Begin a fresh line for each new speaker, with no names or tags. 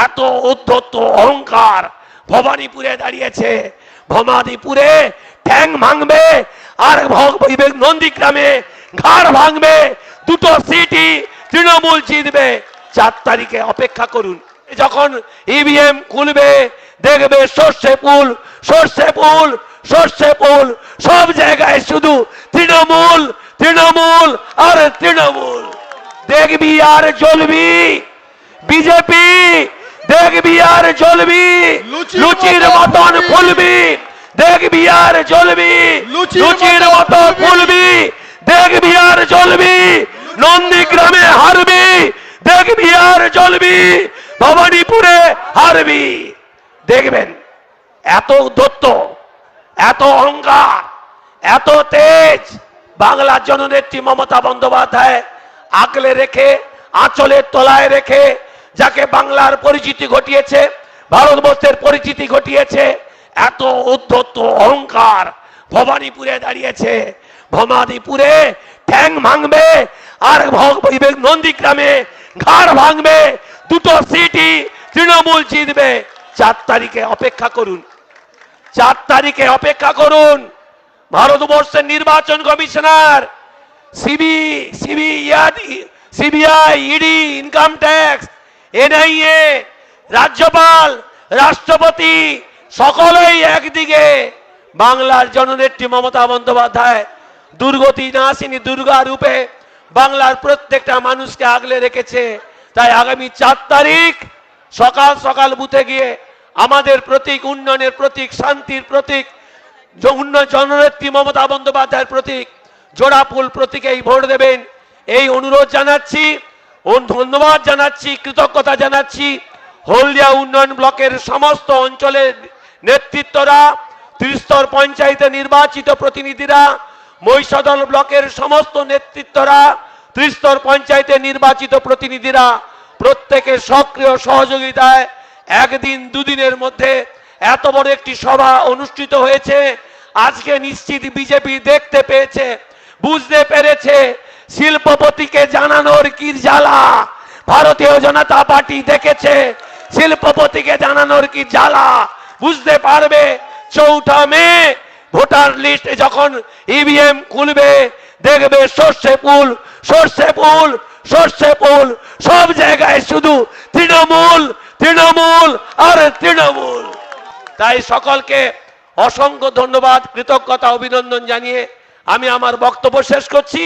এত উদ্ধত অহংকার ভবানীপুরে দাঁড়িয়েছে। ভবানীপুরে ঠ্যাং ভাঙবে আর নন্দীগ্রামে ঘাড় ভাঙবে। দুটো সিটই তৃণমূল জিতবে। 4 তারিখে অপেক্ষা করুন। যখন ইভিএম খুলবে দেখবে সর্ষে ফুল সর্ষে ফুল সর্ষে ফুল, সব জায়গায় শুধু তৃণমূল তৃণমূল আর তৃণমূল। দেখবি আর জ্বলবি বিজেপি, দেখবি আর জ্বলবি লুচির মতন ফুলবি, দেখবি আর জ্বলবি লুচির মতো ফুলবি, দেখবি আর জ্বলবি নন্দীগ্রামে হারবি, দেখবি আর জ্বলবি ভবানীপুরে হারবি। দেখবেন এত উদ্ধত, এত অহংকার, এত তেজ বাংলার জননেত্রী মমতা বন্দ্যোপাধ্যায় আগলে রেখে, আঁচলের তলায় রেখে, যাকে বাংলার পরিচিতি ঘটিয়েছে, ভারতবর্ষের পরিচিতি ঘটিয়েছে, এত উদ্ধত অহংকার ভবানীপুরে দাঁড়িয়েছে। ভবানীপুরে ঠ্যাং ভাঙবে আর নন্দীগ্রামে ঘাড় ভাঙবে। দুটো সিটই তৃণমূল জিতবে। 4 তারিখে অপেক্ষা করুন, 4 তারিখে অপেক্ষা করুন। ভারতবর্ষের নির্বাচন commissioner, CBI, ED, income tax, NIA, রাজ্যপাল, রাষ্ট্রপতি সকলেই একদিকে। বাংলার জননেত্রী মমতা বন্দ্যোপাধ্যায় দুর্গতি নাশিনী দুর্গা রূপে বাংলার প্রত্যেকটা মানুষকে আগলে রেখেছে। তাই আগামী 4 তারিখ সকাল সকাল বুথে গিয়ে আমাদের প্রতীক, উন্নয়নের প্রতীক, শান্তির প্রতীক, জননেত্রী মমতা বন্দ্যোপাধ্যায়ের প্রতীক জোড়া ফুল প্রতীকেই ভোট দেবেন। এই অনুরোধ জানাচ্ছি, ধন্যবাদ জানাচ্ছি, কৃতজ্ঞতা জানাচ্ছি হলদিয়া উন্নয়ন ব্লকের সমস্ত অঞ্চলের নেতৃত্বরা, ত্রিস্তর পঞ্চায়েতে নির্বাচিত প্রতিনিধিরা, মহিষাদল ব্লকের সমস্ত নেতৃত্বরা, ত্রিস্তর পঞ্চায়েতে নির্বাচিত প্রতিনিধিরা প্রত্যেকের সক্রিয় সহযোগিতায় একদিন দুদিনের মধ্যে এত বড় একটি সভা অনুষ্ঠিত হয়েছে। আজকে নিশ্চিত বিজেপি দেখতে পেয়েছে, বুঝতে পেরেছে শিল্পপতিকে জানানোর কি জ্বালা। ভারতীয় জনতা পার্টি দেখেছে শিল্পপতিকে জানানোর কি জ্বালা। বুঝতে পারবে 4 মে ভোটার লিস্ট যখন ইভিএম খুলবে দেখবে সর্ষে ফুল সর্ষে ফুল সর্ষে ফুল, সব জায়গায় শুধু তৃণমূল তৃণমূল আর তৃণমূল। তাই সকলকে অসংখ্য ধন্যবাদ, কৃতজ্ঞতা, অভিনন্দন জানিয়ে আমি আমার বক্তব্য শেষ করছি।